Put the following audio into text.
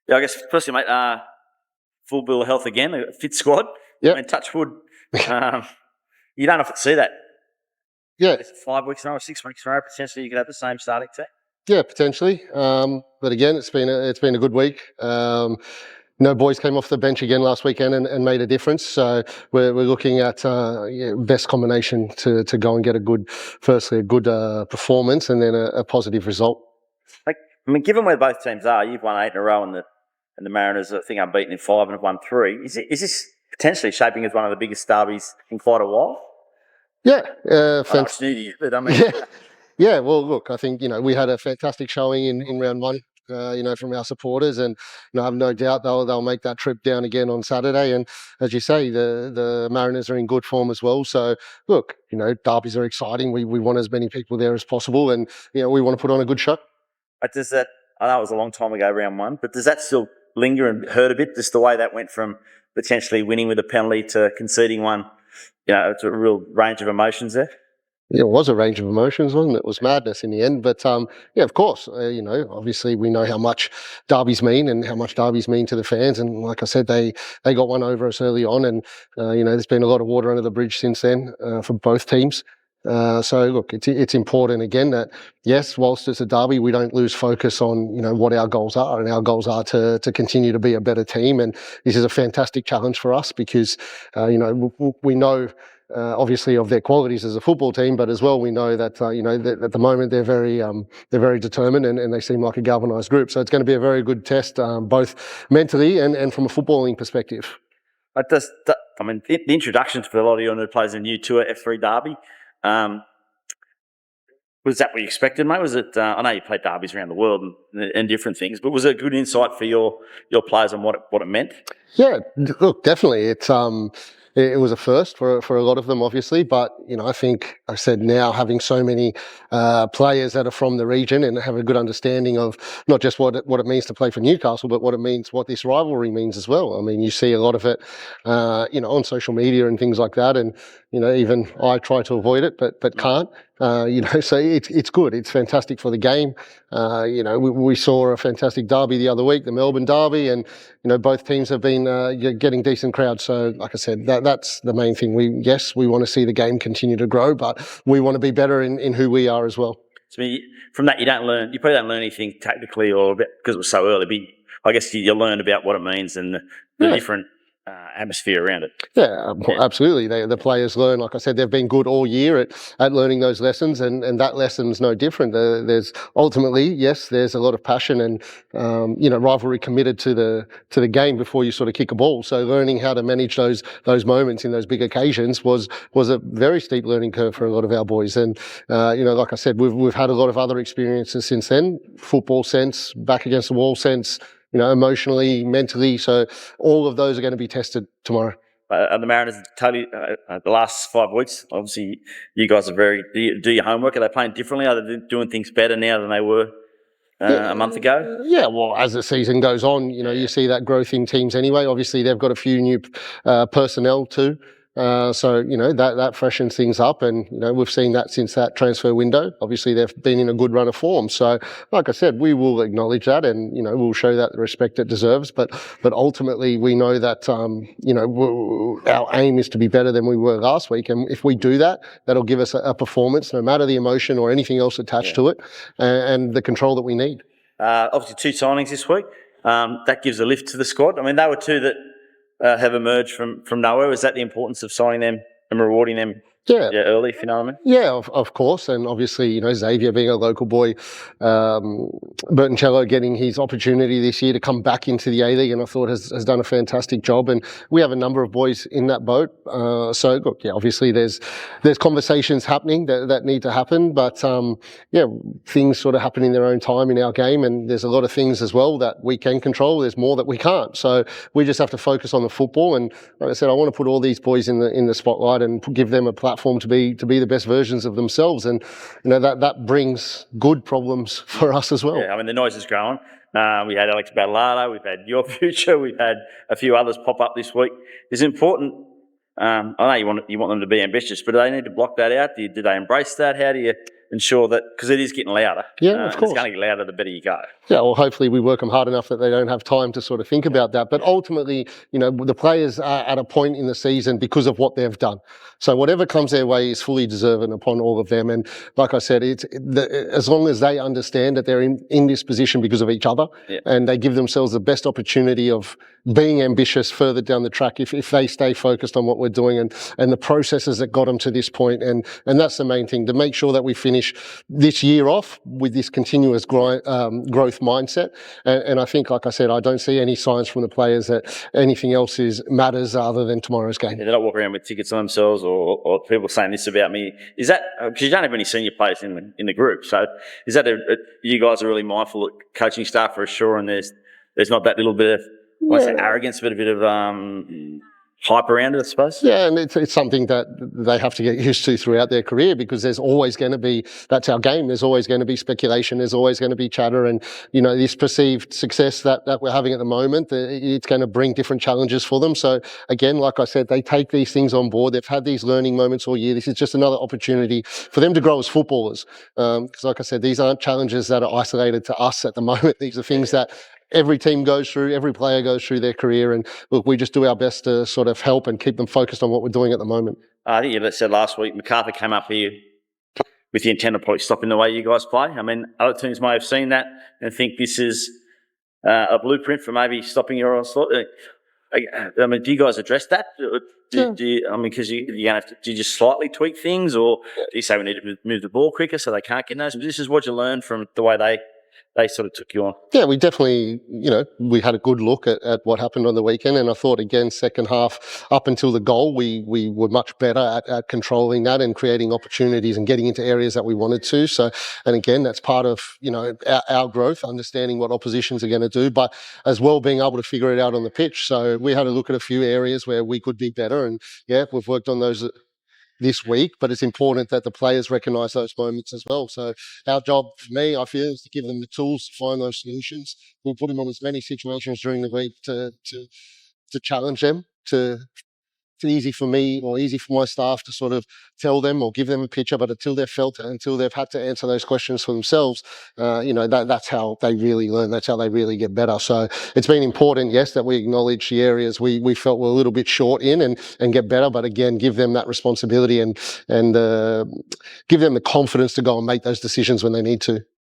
Yeah, I guess firstly, mate, full bill of health again, a fit squad. Yep. I mean, touch wood. You don't often see that. Yeah. 5 weeks in a row, 6 weeks in a row, potentially you could have the same starting team. Yeah, potentially. But again, it's been a good week. No boys came off the bench again last weekend and made a difference. So we're looking at best combination to go and get a good performance and then a positive result. Like, I mean, given where both teams are, you've won 8 in a row, and the Mariners, I think, unbeaten in 5 and have won 3. Is this potentially shaping as one of the biggest derbies in quite a while? Yeah, it's new to you, but I mean, yeah. Well, look, I think we had a fantastic showing in round one. From our supporters, and I have no doubt they'll make that trip down again on Saturday. And as you say, the Mariners are in good form as well. So look, derbies are exciting. We want as many people there as possible, and we want to put on a good show. But does that? I know it was a long time ago, round one, but does that still linger and hurt a bit? Just the way that went from potentially winning with a penalty to conceding one. It's a real range of emotions there. Yeah, it was a range of emotions, wasn't it? It was madness in the end. But, of course, obviously we know how much derbies mean and how much derbies mean to the fans. And like I said, they got one over us early on. And, there's been a lot of water under the bridge since then for both teams. So, look, it's important, again, that, yes, whilst it's a derby, we don't lose focus on, what our goals are. And our goals are to continue to be a better team. And this is a fantastic challenge for us because, we know... obviously of their qualities as a football team, but as well we know that that at the moment they're very determined and they seem like a galvanised group. So it's going to be a very good test, both mentally and from a footballing perspective. The introduction for a lot of your new players in new tour F3 Derby, was that what you expected, mate? Was it? I know you played derbies around the world and different things, but was it a good insight for your players on what it meant? Yeah, look, definitely. It was a first for a lot of them, obviously, but I think I said now having so many players that are from the region and have a good understanding of not just what it means to play for Newcastle, but what this rivalry means as well. I mean, you see a lot of it, on social media and things like that, and even I try to avoid it, but can't. So it's good. It's fantastic for the game. We saw a fantastic derby the other week, the Melbourne derby, and both teams have been getting decent crowds. So, like I said, that's the main thing. We want to see the game continue to grow, but we want to be better in who we are as well. So from that, you probably don't learn anything tactically or because it was so early. But I guess you learned about what it means and the different atmosphere around it. Yeah, absolutely. The players learn, like I said, they've been good all year at learning those lessons, and that lesson's no different. There's ultimately, yes, there's a lot of passion and rivalry committed to the game before you sort of kick a ball. So learning how to manage those moments in those big occasions was a very steep learning curve for a lot of our boys. And like I said, we've had a lot of other experiences since then, football sense, back against the wall sense, emotionally, mentally. So all of those are going to be tested tomorrow. The Mariners totally, the last 5 weeks, obviously you guys are do your homework. Are they playing differently? Are they doing things better now than they were a month ago? Yeah, well, as the season goes on, you see that growth in teams anyway. Obviously, they've got a few new personnel too. So that freshens things up, and we've seen that since that transfer window. Obviously, they've been in a good run of form. So, like I said, we will acknowledge that, and we'll show that the respect it deserves. But ultimately, we know that our aim is to be better than we were last week, and if we do that, that'll give us a performance, no matter the emotion or anything else attached to it, and the control that we need. Obviously, 2 signings this week. That gives a lift to the squad. I mean, they were 2 that have emerged from nowhere. Is that the importance of signing them and rewarding them early, if you know what I mean? Yeah, of course. And obviously, Xavier being a local boy, Bertoncello getting his opportunity this year to come back into the A-League, and I thought has done a fantastic job. And we have a number of boys in that boat. So, look, obviously there's conversations happening that need to happen. But, things sort of happen in their own time in our game. And there's a lot of things as well that we can control. There's more that we can't. So we just have to focus on the football. And like I said, I want to put all these boys in the spotlight and give them a platform to be the best versions of themselves, and that brings good problems for us as well. Yeah, I mean the noise is growing. We had Alex Badalado, we've had Your Future, we've had a few others pop up this week. It's important. I know you want them to be ambitious, but do they need to block that out? Do they embrace that? How do ensure that, because it is getting louder. Yeah, of and course. It's going to get louder the better you go. Yeah, well, hopefully we work them hard enough that they don't have time to sort of think about that. But ultimately, the players are at a point in the season because of what they've done. So whatever comes their way is fully deserving upon all of them. And like I said, as long as they understand that they're in this position because of each other, and they give themselves the best opportunity of being ambitious further down the track if they stay focused on what we're doing and the processes that got them to this point. And that's the main thing, to make sure that we finish this year off with this continuous growth mindset. And I think, like I said, I don't see any signs from the players that anything else matters other than tomorrow's game. They're not walking around with tickets on themselves or people saying this about me. Is that, because you don't have any senior players in the group, so is that you guys are really mindful that coaching staff are sure, and there's not that little bit of arrogance, but a bit of hype around it, I suppose? Yeah, and it's something that they have to get used to throughout their career, because there's always going to be, that's our game, there's always going to be speculation, there's always going to be chatter, and this perceived success that we're having at the moment, it's going to bring different challenges for them. So again, like I said, they take these things on board. They've had these learning moments all year. This is just another opportunity for them to grow as footballers, because like I said, these aren't challenges that are isolated to us at the moment. These are things that every team goes through, every player goes through their career, and look, we just do our best to sort of help and keep them focused on what we're doing at the moment. I think you said last week, MacArthur came up here with the intent of probably stopping the way you guys play. I mean, other teams may have seen that and think this is a blueprint for maybe stopping your onslaught. I mean, do you guys address that? Because you're going to have to, do you just slightly tweak things, or do you say we need to move the ball quicker so they can't get in those positions? What you learn from the way they sort of took you on? Yeah, we definitely, we had a good look at what happened on the weekend, and I thought, again, second half up until the goal, we were much better at controlling that and creating opportunities and getting into areas that we wanted to. So, and again, that's part of, our growth, understanding what oppositions are going to do, but as well being able to figure it out on the pitch. So we had a look at a few areas where we could be better, and yeah, we've worked on those this week, but it's important that the players recognise those moments as well. So our job, for me, I feel, is to give them the tools to find those solutions. We'll put them on as many situations during the week to challenge them, it's easy for me or easy for my staff to sort of tell them or give them a picture, but until they've felt it, until they've had to answer those questions for themselves, that's how they really learn. That's how they really get better. So it's been important, yes, that we acknowledge the areas we felt were a little bit short in and get better, but again, give them that responsibility and give them the confidence to go and make those decisions when they need to.